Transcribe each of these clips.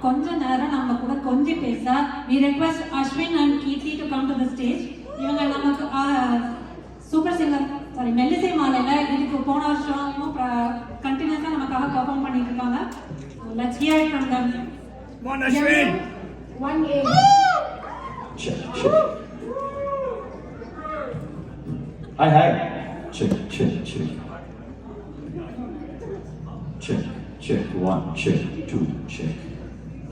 கொஞ்ச நேரம் நம்ம கூட கொஞ்சம் பேச we request Ashwin and Kirti to come to the stage. இவங்க நமக்கு சூப்பர் சிங்கர் சாரி மெல்லிசை மாலையில இதுக்கு போன வருஷமும் கண்டினியூஸா நமக்காக பெர்ஃபார்ம் பண்ணிட்டு இருக்காங்க. Let's hear it from them. Come on, Ashwin. 1A. Check, check. Hi, hi. Check, check, check. Check, check. 1, check. 2, check.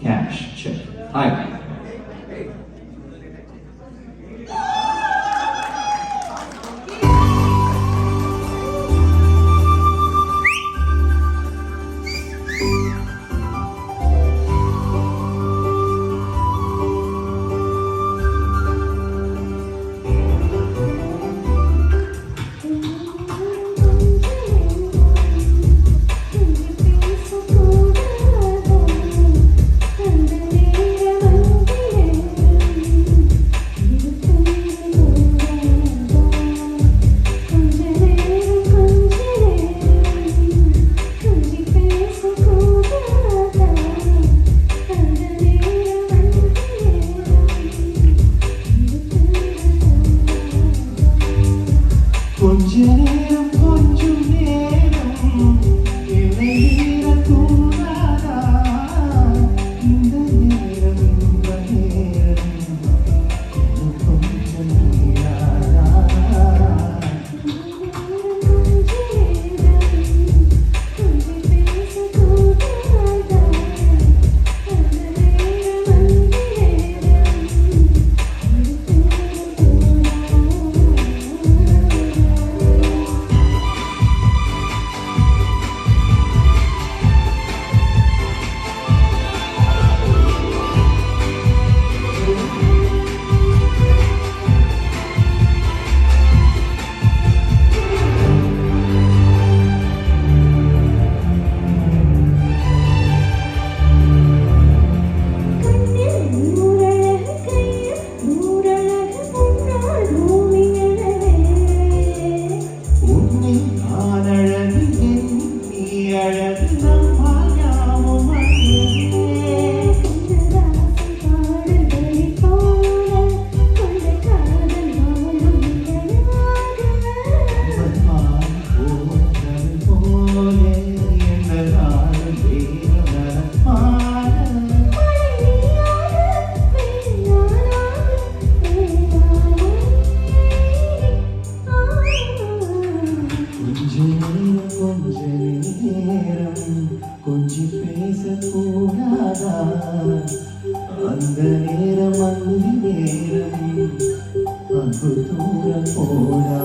Cash, check. Hi. அந்த நேரம் அன்பு தூரம் போடா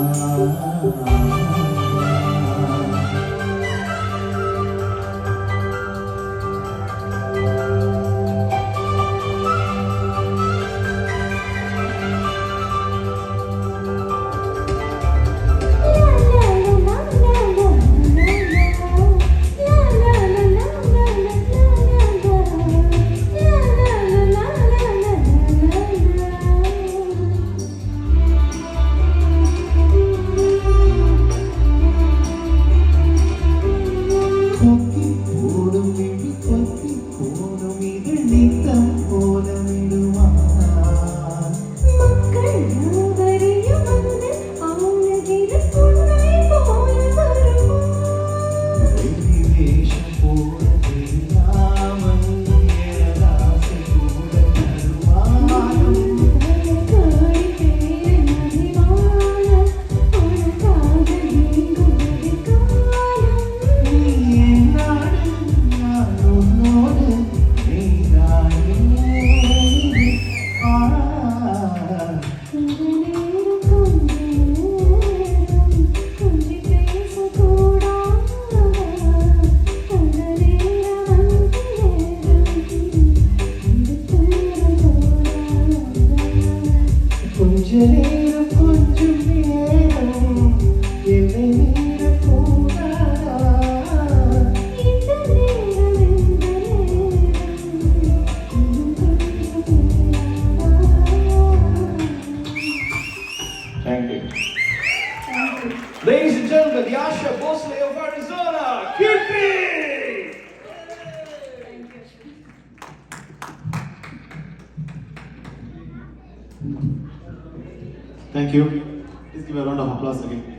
Thank you. Please give a round of applause again.